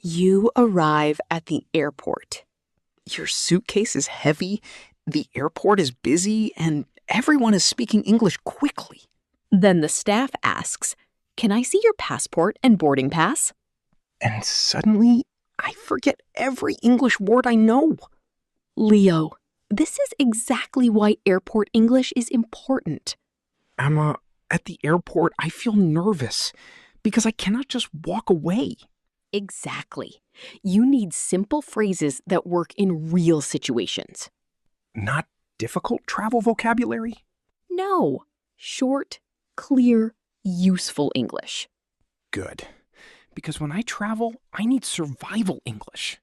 You arrive at the airport. Your suitcase is heavy, the airport is busy, and everyone is speaking English quickly. Then the staff asks, "Can I see your passport and boarding pass?" And suddenly, I forget every English word I know. Leo, this is exactly why airport English is important. Emma, at the airport, I feel nervous because I cannot just walk away. Exactly. You need simple phrases that work in real situations. Not difficult travel vocabulary? No. Short, clear, useful English. Good. Because when I travel, I need survival English.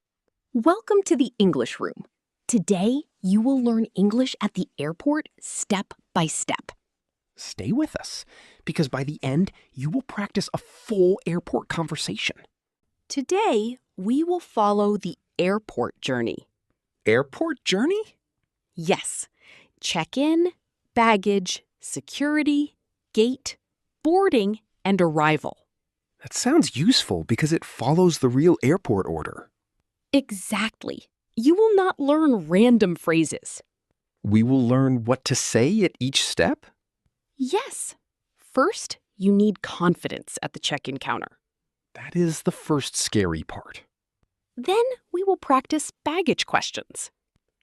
Welcome to the English room. Today, you will learn English at the airport step by step. Stay with us, because by the end, you will practice a full airport conversation. Today, we will follow the airport journey. Airport journey? Yes. Check-in, baggage, security, gate, boarding, and arrival. That sounds useful because it follows the real airport order. Exactly. You will not learn random phrases. We will learn what to say at each step? Yes. First, you need confidence at the check-in counter. That is the first scary part. Then we will practice baggage questions.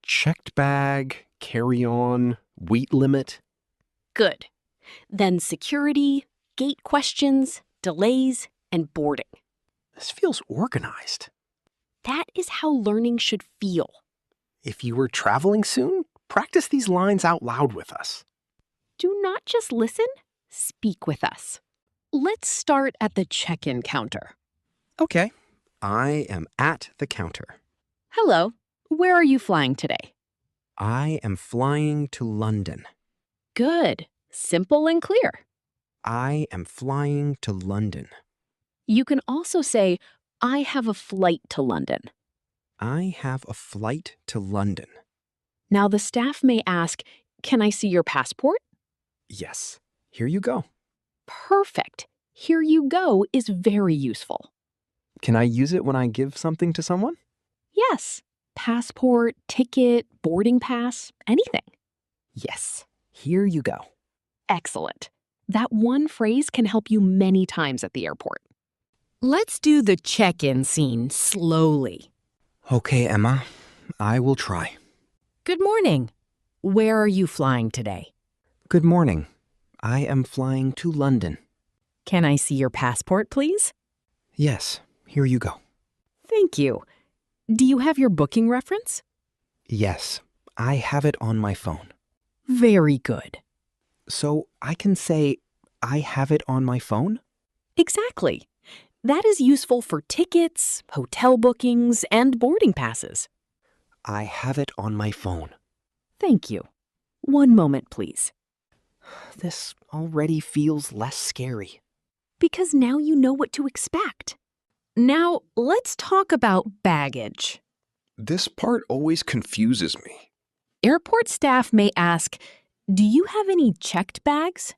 Checked bag, carry-on, weight limit. Good. Then security, gate questions, delays, and boarding. This feels organized. That is how learning should feel. If you were traveling soon, practice these lines out loud with us. Do not just listen, speak with us. Let's start at the check-in counter. Okay, I am at the counter. Hello, where are you flying today? I am flying to London. Good, simple and clear. I am flying to London. You can also say, I have a flight to London. I have a flight to London. Now the staff may ask, can I see your passport? Yes, here you go. Perfect. Here you go is very useful. Can I use it when I give something to someone? Yes. Passport, ticket, boarding pass, anything. Yes, here you go. Excellent. That one phrase can help you many times at the airport. Let's do the check-in scene slowly. Okay, Emma, I will try. Good morning. Where are you flying today? Good morning. I am flying to London. Can I see your passport, please? Yes, here you go. Thank you. Do you have your booking reference? Yes, I have it on my phone. Very good. So I can say, I have it on my phone? Exactly. That is useful for tickets, hotel bookings, and boarding passes. I have it on my phone. Thank you. One moment, please. This already feels less scary. Because now you know what to expect. Now, let's talk about baggage. This part always confuses me. Airport staff may ask, do you have any checked bags?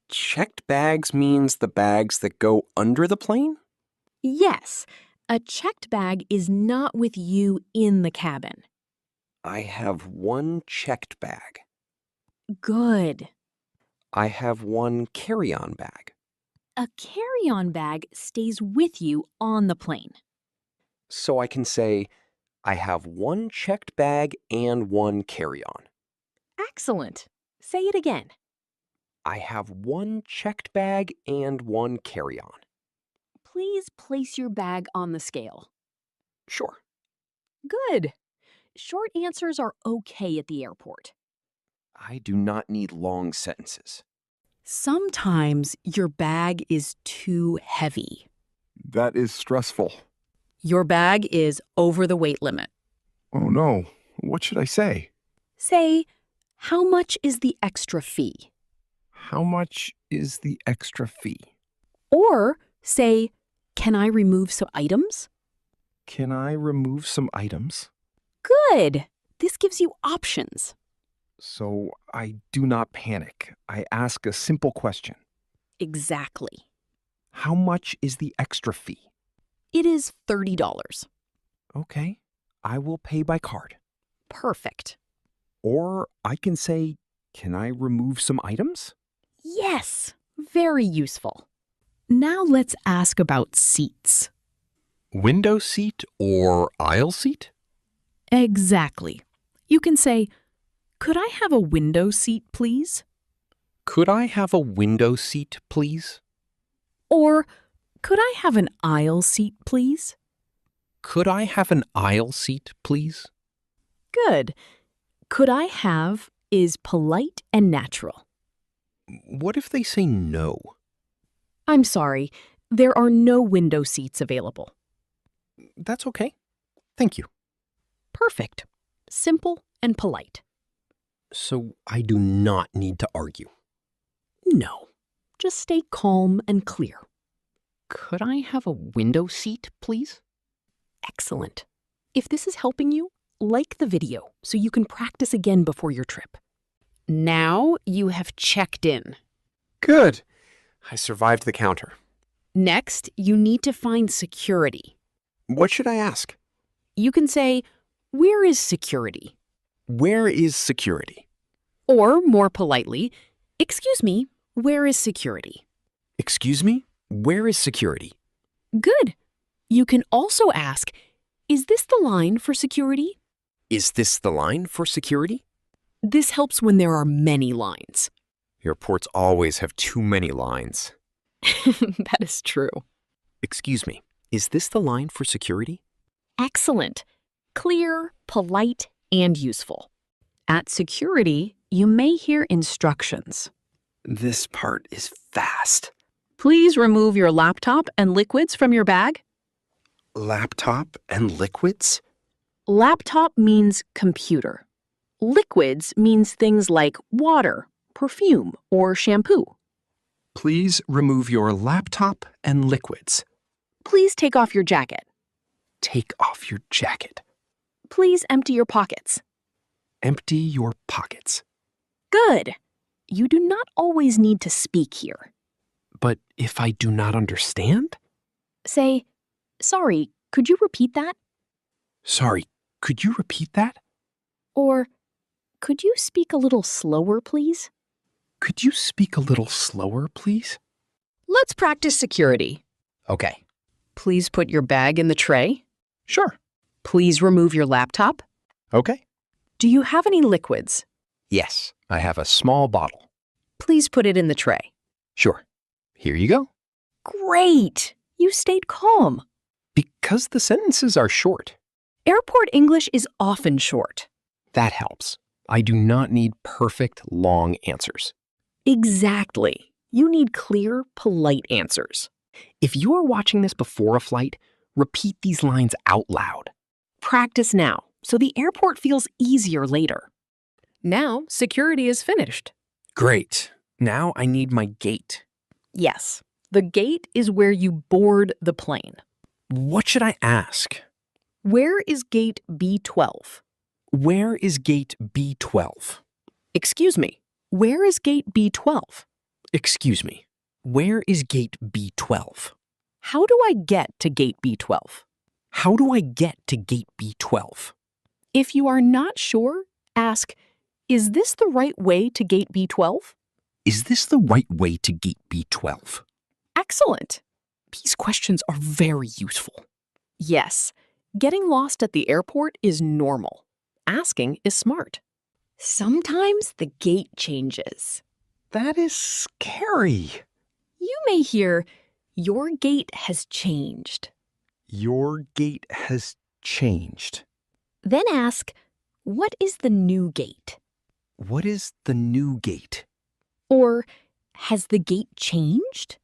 Checked bags means the bags that go under the plane? Yes, a checked bag is not with you in the cabin. I have one checked bag. Good. I have one carry-on bag. A carry-on bag stays with you on the plane. So I can say, I have one checked bag and one carry-on. Excellent. Say it again. I have one checked bag and one carry-on. Please place your bag on the scale. Sure. Good. Short answers are okay at the airport. I do not need long sentences. Sometimes your bag is too heavy. That is stressful. Your bag is over the weight limit. Oh no, what should I say? Say, how much is the extra fee? How much is the extra fee? Or say, can I remove some items? Can I remove some items? Good. This gives you options. So I do not panic. I ask a simple question. Exactly. How much is the extra fee? It is $30. Okay, I will pay by card. Perfect. Or I can say, can I remove some items? Yes, very useful. Now let's ask about seats. Window seat or aisle seat? Exactly. You can say, could I have a window seat, please? Could I have a window seat, please? Or, could I have an aisle seat, please? Could I have an aisle seat, please? Good. Could I have is polite and natural. What if they say no? I'm sorry, there are no window seats available. That's okay. Thank you. Perfect. Simple and polite. So I do not need to argue. No. Just stay calm and clear. Could I have a window seat, please? Excellent. If this is helping you, like the video so you can practice again before your trip. Now you have checked in. Good. I survived the counter. Next, you need to find security. What should I ask? You can say, where is security? Where is security? Or, more politely, excuse me, where is security? Excuse me? Where is security? Good. You can also ask, is this the line for security? Is this the line for security? This helps when there are many lines. Airports always have too many lines. That is true. Excuse me, is this the line for security? Excellent. Clear, polite, and useful. At security, you may hear instructions. This part is fast. Please remove your laptop and liquids from your bag. Laptop and liquids? Laptop means computer. Liquids means things like water, perfume, or shampoo. Please remove your laptop and liquids. Please take off your jacket. Take off your jacket. Please empty your pockets. Empty your pockets. Good. You do not always need to speak here. But if I do not understand? Say, sorry, could you repeat that? Sorry, could you repeat that? Or, could you speak a little slower, please? Could you speak a little slower, please? Let's practice security. Okay. Please put your bag in the tray. Sure. Please remove your laptop. Okay. Do you have any liquids? Yes, I have a small bottle. Please put it in the tray. Sure. Here you go. Great! You stayed calm. Because the sentences are short. Airport English is often short. That helps. I do not need perfect, long answers. Exactly. You need clear, polite answers. If you are watching this before a flight, repeat these lines out loud. Practice now, so the airport feels easier later. Now, security is finished. Great. Now I need my gate. Yes, the gate is where you board the plane. What should I ask? Where is gate B12? Where is gate B12? Excuse me, where is gate B12? Excuse me. Where is gate B12? How do I get to gate B12? How do I get to gate B12? If you are not sure, ask, is this the right way to gate B12? Is this the right way to gate B12? Excellent. These questions are very useful. Yes, getting lost at the airport is normal. Asking is smart. Sometimes the gate changes. That is scary. You may hear, your gate has changed. Your gate has changed. Then ask, what is the new gate? What is the new gate? Or, has the gate changed?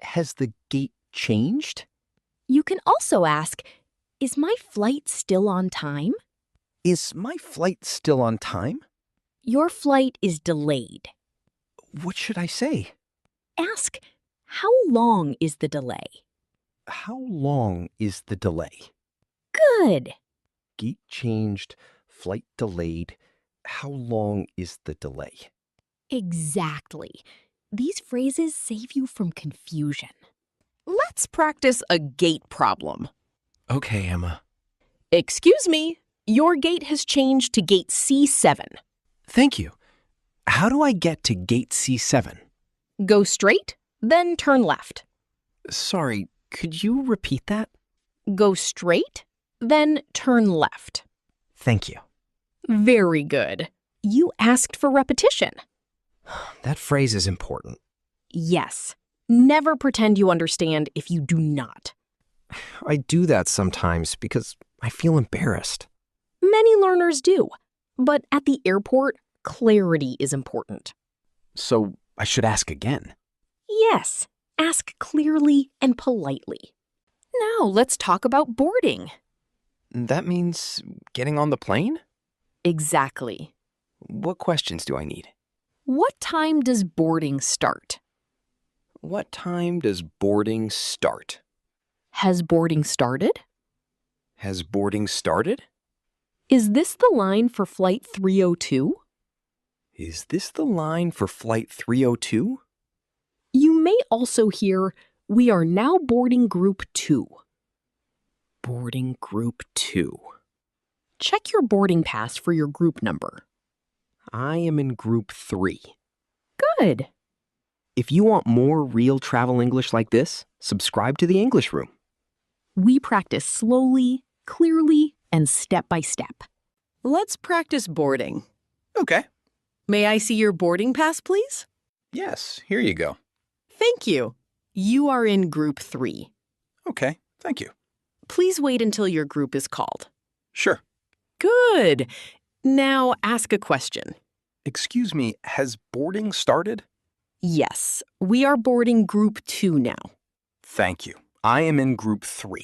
Has the gate changed? You can also ask, is my flight still on time? Is my flight still on time? Your flight is delayed. What should I say? Ask, how long is the delay? How long is the delay? Good. Gate changed, flight delayed. How long is the delay? Exactly. These phrases save you from confusion. Let's practice a gate problem. Okay, Emma. Excuse me, your gate has changed to gate C7. Thank you. How do I get to gate C7? Go straight, then turn left. Sorry, could you repeat that? Go straight, then turn left. Thank you. Very good. You asked for repetition. That phrase is important. Yes. Never pretend you understand if you do not. I do that sometimes because I feel embarrassed. Many learners do. But at the airport, clarity is important. So I should ask again. Yes. Ask clearly and politely. Now let's talk about boarding. That means getting on the plane? Exactly. What questions do I need? What time does boarding start? What time does boarding start? Has boarding started? Has boarding started? Is this the line for flight 302? Is this the line for flight 302? You may also hear, we are now boarding group 2. Boarding group 2. Check your boarding pass for your group number. I am in group 3. Good. If you want more real travel English like this, subscribe to the English Room. We practice slowly, clearly, and step by step. Let's practice boarding. Okay. May I see your boarding pass, please? Yes, here you go. Thank you. You are in group 3. Okay, thank you. Please wait until your group is called. Sure. Good. Now ask a question. Excuse me, has boarding started? Yes, we are boarding group 2 now. Thank you. I am in group 3.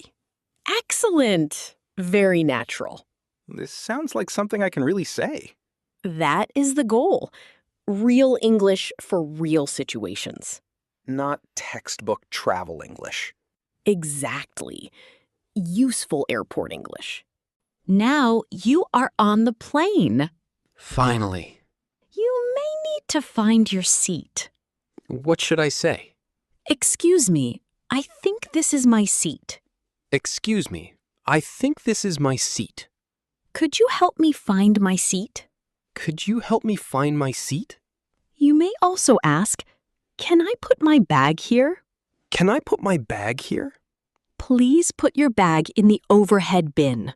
Excellent. Very natural. This sounds like something I can really say. That is the goal. Real English for real situations. Not textbook travel English. Exactly. Useful airport English. Now you are on the plane. Finally. You may need to find your seat. What should I say? Excuse me, I think this is my seat. Excuse me, I think this is my seat. Could you help me find my seat? Could you help me find my seat? You may also ask, can I put my bag here? Can I put my bag here? Please put your bag in the overhead bin.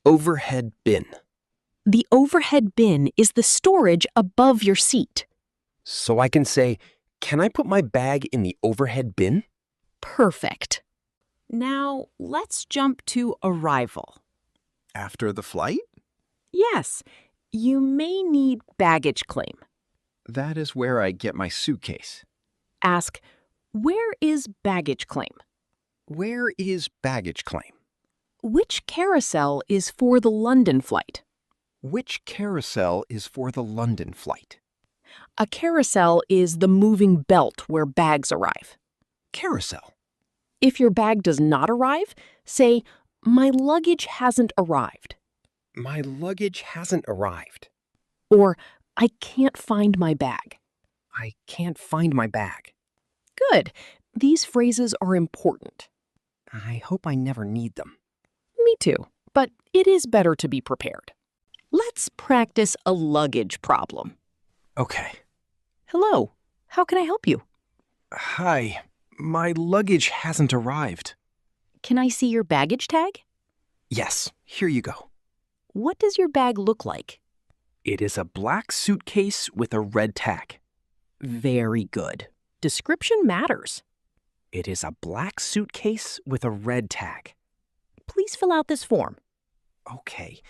Overhead bin. The overhead bin is the storage above your seat. So I can say, can I put my bag in the overhead bin? Perfect. Now let's jump to arrival. After the flight? Yes, you may need baggage claim. That is where I get my suitcase. Ask, where is baggage claim? Where is baggage claim? Which carousel is for the London flight? Which carousel is for the London flight? A carousel is the moving belt where bags arrive. Carousel. If your bag does not arrive, say, my luggage hasn't arrived. My luggage hasn't arrived. Or, I can't find my bag. I can't find my bag. Good. These phrases are important. I hope I never need them. Me too, but it is better to be prepared. Let's practice a luggage problem. Okay. Hello, how can I help you? Hi. My luggage hasn't arrived. Can I see your baggage tag? Yes, here you go. What does your bag look like? It is a black suitcase with a red tag. Very good. Description matters. It is a black suitcase with a red tag. Please fill out this form. Okay.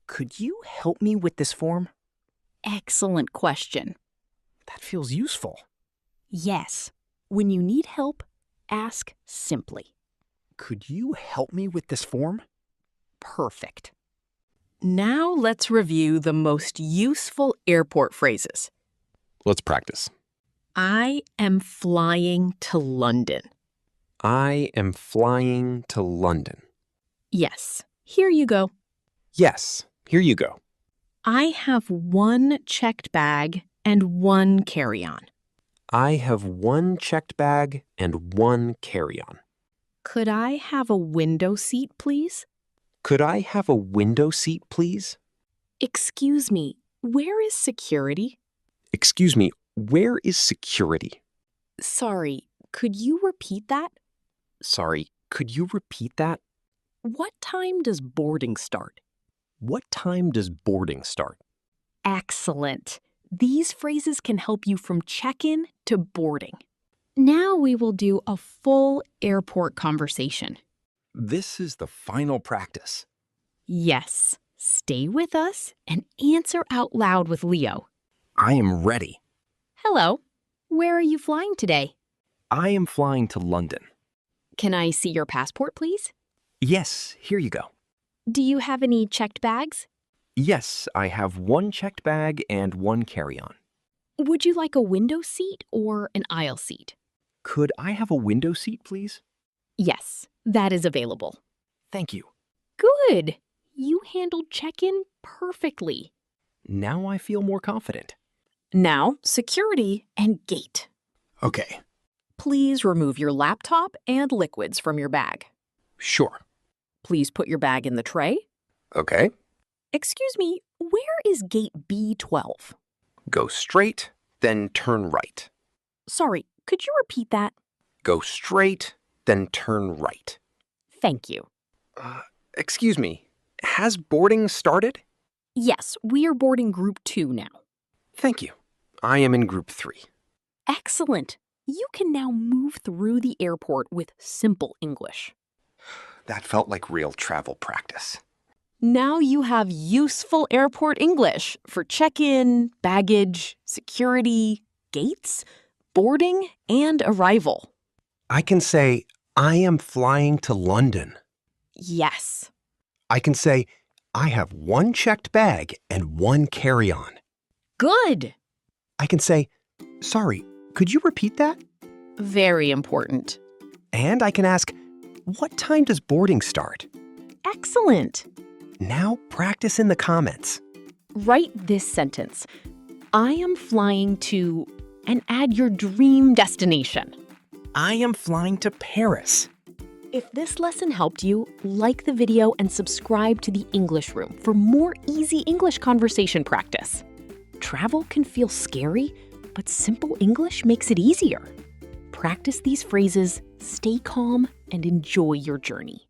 Could you help me with this form? Excellent question. That feels useful. Yes. When you need help, ask simply. Could you help me with this form? Perfect. Now let's review the most useful airport phrases. Let's practice. I am flying to London. I am flying to London. Yes, here you go. Yes, here you go. I have one checked bag and one carry-on. I have one checked bag and one carry-on. Could I have a window seat, please? Could I have a window seat, please? Excuse me, where is security? Excuse me, where is security? Sorry, could you repeat that? Sorry, could you repeat that? What time does boarding start? What time does boarding start? Excellent. These phrases can help you from check-in to boarding. Now we will do a full airport conversation. This is the final practice. Yes, stay with us and answer out loud with Leo. I am ready. Hello, where are you flying today? I am flying to London. Can I see your passport, please? Yes, here you go. Do you have any checked bags? Yes, I have one checked bag and one carry-on. Would you like a window seat or an aisle seat? Could I have a window seat, please? Yes, that is available. Thank you. Good. You handled check-in perfectly. Now I feel more confident. Now, security and gate. Okay. Please remove your laptop and liquids from your bag. Sure. Please put your bag in the tray. Okay. Excuse me, where is gate B12? Go straight, then turn right. Sorry, could you repeat that? Go straight, then turn right. Thank you. Excuse me, has boarding started? Yes, we are boarding group 2 now. Thank you. I am in group 3. Excellent. You can now move through the airport with simple English. That felt like real travel practice. Now you have useful airport English for check-in, baggage, security, gates, boarding, and arrival. I can say, I am flying to London. Yes. I can say, I have one checked bag and one carry-on. Good. I can say, sorry, could you repeat that? Very important. And I can ask, what time does boarding start? Excellent. Now practice in the comments. Write this sentence. I am flying to, and add your dream destination. I am flying to Paris. If this lesson helped you, like the video and subscribe to the English Room for more easy English conversation practice. Travel can feel scary, but simple English makes it easier. Practice these phrases, stay calm, and enjoy your journey.